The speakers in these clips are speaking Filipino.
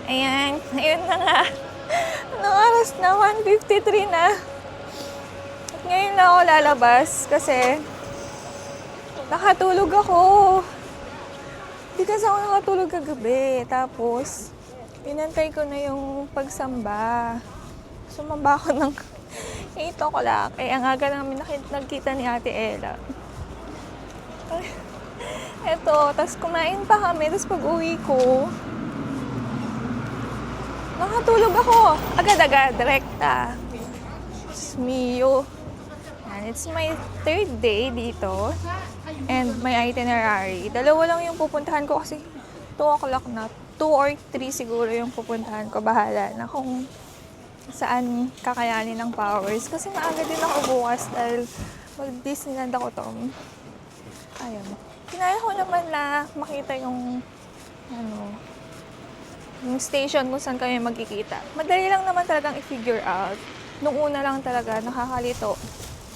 Ayan, ayun na nga. Anong oras na? 1:53 na. At ngayon na ako lalabas kasi nakatulog ako. Hindi kasi ako nakatulog kagabi. Tapos, inantay ko na yung pagsamba. Sumamba ako ng 8 o'clock. Eh, ang aga namin nagkita ni Ate Ella. Eto, tas kumain pa kami. Tas pag uwi ko, nakatulog ako. Agad-agad, direkta. Mio. And it's my 3rd day dito. And my itinerary. Dalawa lang yung pupuntahan ko kasi 2 o'clock na. 2 or 3 siguro yung pupuntahan ko. Bahala na kung saan kakayanin ng powers. Kasi maaga din ako bukas dahil mag-Disneyland ako, Tom. Ayun. Kinaya ko naman na makita yung yung station kung saan kami magkikita. Madali lang naman talagang i-figure out. Nung una lang talaga, nakakalito.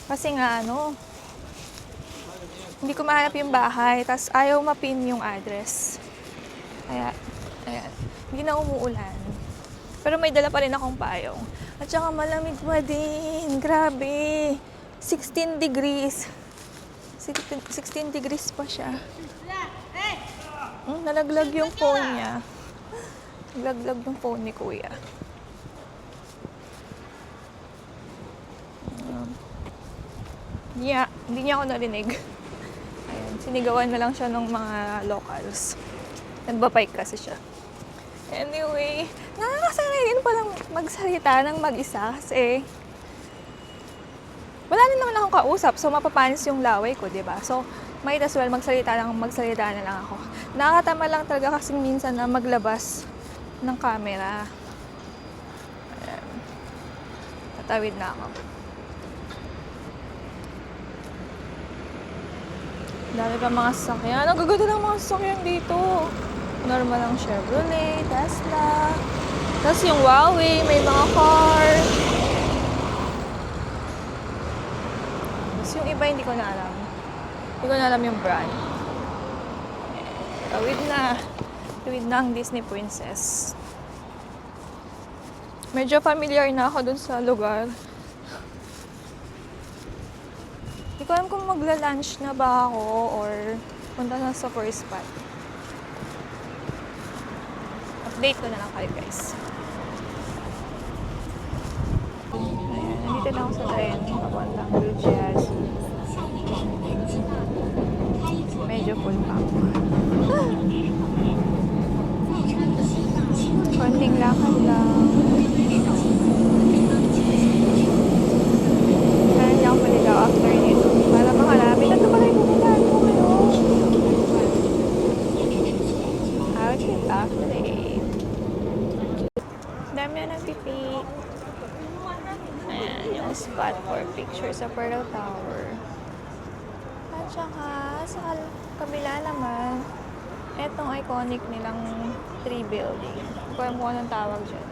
Kasi nga, hindi ko mahanap yung bahay, tas ayaw mapin yung address. Kaya, ayan, hindi na umuulan. Pero may dala pa rin akong payong. At saka malamig pa din. Grabe. 16 degrees. 16 degrees pa siya. Nalaglag yung phone niya. Nalaglag yung phone ni Kuya. Hindi niya ako narinig. Ayan, sinigawan na lang siya ng mga locals. Nagbabike kasi siya. Anyway, nakakasanay din palang magsalita ng mag-isa kasi wala din naman akong kausap, so mapapanis yung laway ko, diba? So, might as well magsalita na lang ako. Nakakatama lang talaga kasi minsan na maglabas ng camera. Ayan. Tatawid na ako. Dami pa mga sasakyan. Ang gaganda ng mga sasakyan dito. Normal lang Chevrolet, Tesla. Tapos yung Huawei, may mga car. Tapos yung iba hindi ko na alam. Hindi ko na alam yung brand. Tawid na. Tawid na ang Disney Princess. Medyo familiar na ako dun sa lugar. Hindi ko alam kung magla-lunch na ba ako or punta na sa first spot. Update ko na lang kayo, guys. Ayan, nandito na ako sa tren. Papuntang Blue Jazz. Medyo full pa ako. Konting lakad lang. Kaya hindi ako maligaw after nito. Para makalapit. Ito pala yung pupuntahan ko ngayon. Outfit update. Dami na nagpipi. Ayan, yung spot for picture sa Pearl Tower. At saka, sa kabila naman, etong iconic nilang tree building. Hindi ko alam kung anong tawag dyan.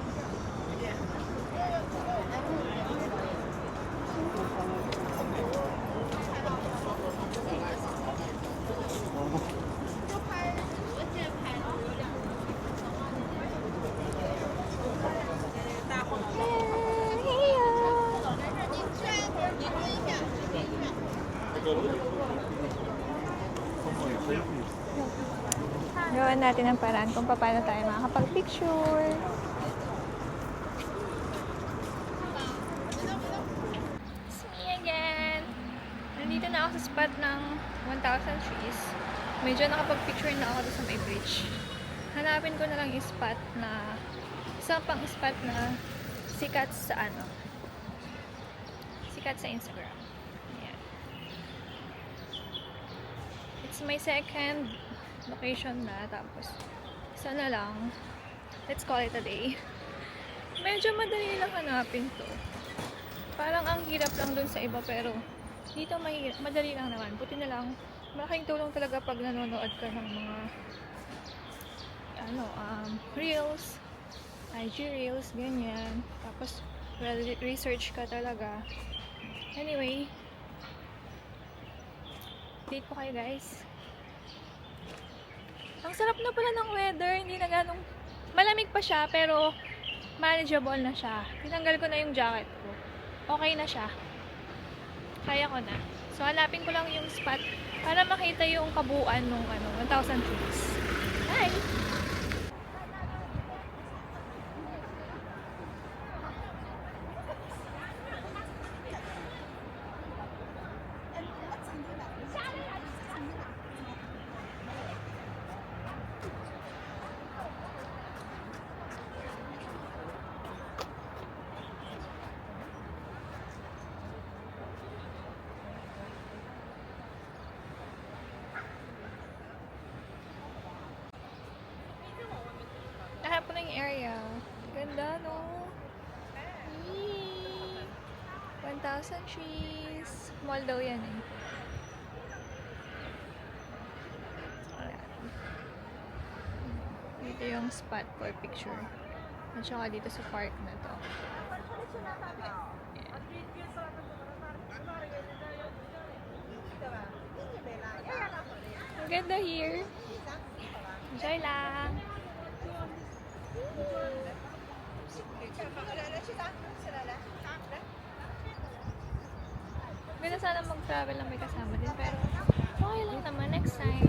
Gawan natin ang paraan kung paano tayo makakapag-picture. It's me again! Nandito na ako sa spot ng 1,000 trees. Medyo nakapag-picture na ako doon sa may bridge. Hanapin ko na lang yung spot na isang pang spot na sikat sa sikat sa Instagram. Ayan. It's my second location na, tapos isa na lang, let's call it a day. Medyo madali lang hanapin to. Parang ang hirap lang dun sa iba, pero dito madali lang naman. Buti na lang, malaking tulong talaga pag nanonood ka ng mga reels, IG reels, ganyan. Tapos research ka talaga. Anyway, update ko kayo, guys. Ang sarap na pala ng weather, hindi na ganong Malamig pa siya, pero manageable na siya. Tinanggal ko na yung jacket ko. Okay na siya. Kaya ko na. So, hanapin ko lang yung spot para makita yung kabuuan ng 1,000 trees. Hi! Nahanap ko na yung area. Ganda, no? Yee! 1,000 trees. Mall daw yan eh. Ayan. Dito yung spot for picture. At saka dito sa park na to. Ayan. Ang ganda here. Enjoy lang. Ganda sana mag-travel lang may kasama din, pero okay lang naman next time.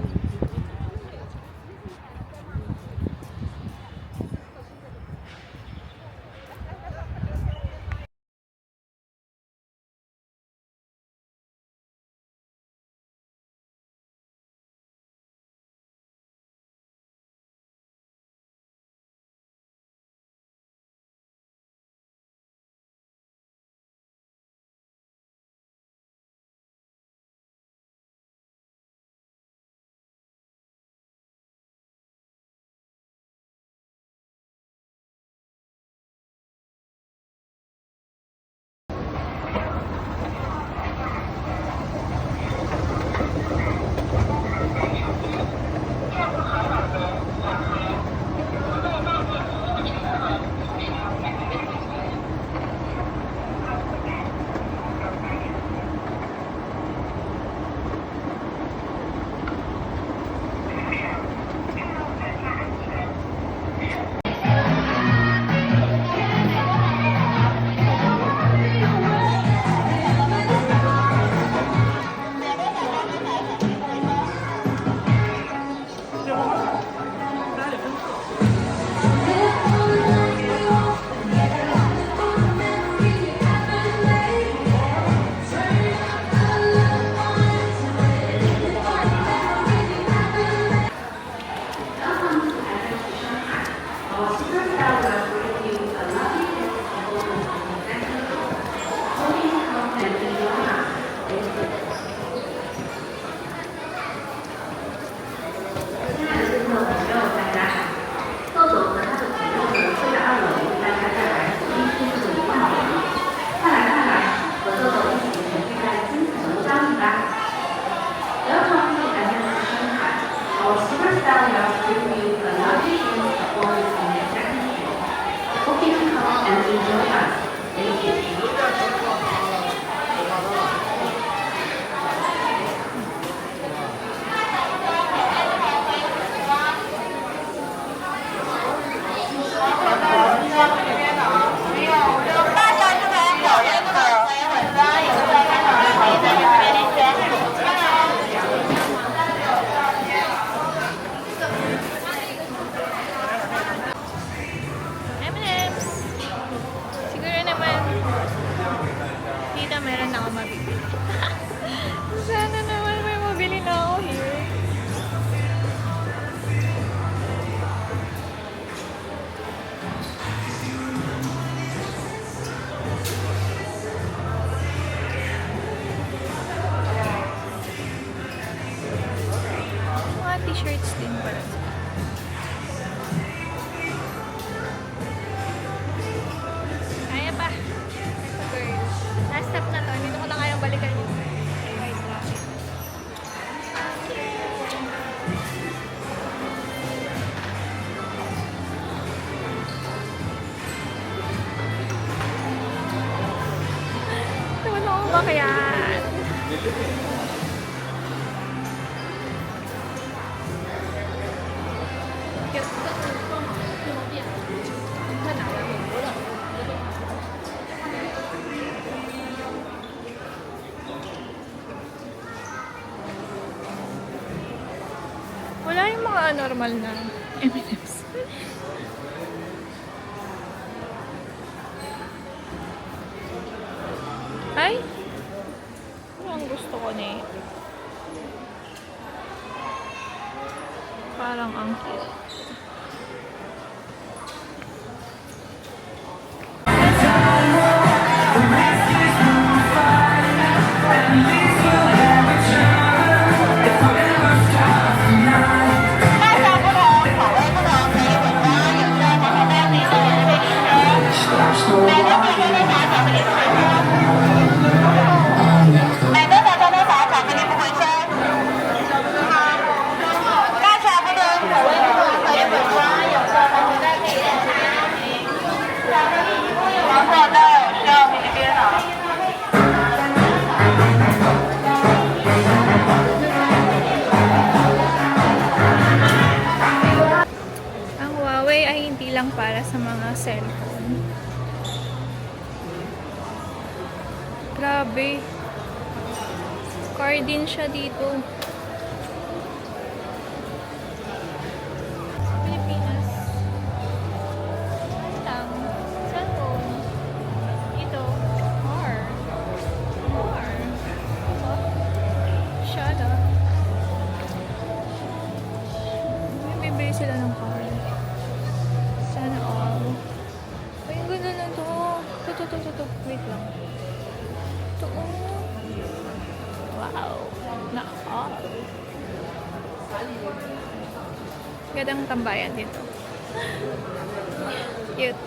M&M's. Siguro naman dito meron na ako mabibili. Sana naman may mabili na ako here. Mga t-shirts din pala. Kaya pa. Okay. Last step na to. Dito ko na kayang balikan yung white traffic. Tuwan ako ba kaya? Cute. normal na M&M's. Ay! Ano ang gusto ko na eh? Parang ang cute. Ang Huawei ay hindi lang para sa mga cellphone. Grabe. Car din siya dito. Pilipinas. Ano lang? Cellphone. Ito. Car. Car. Shut up. May bibili sila ng car. Sana all. Ay, ang ganda na to. Ito. Wait lang. Ito. Wow. Na all. Gandang tambayan dito. Cute.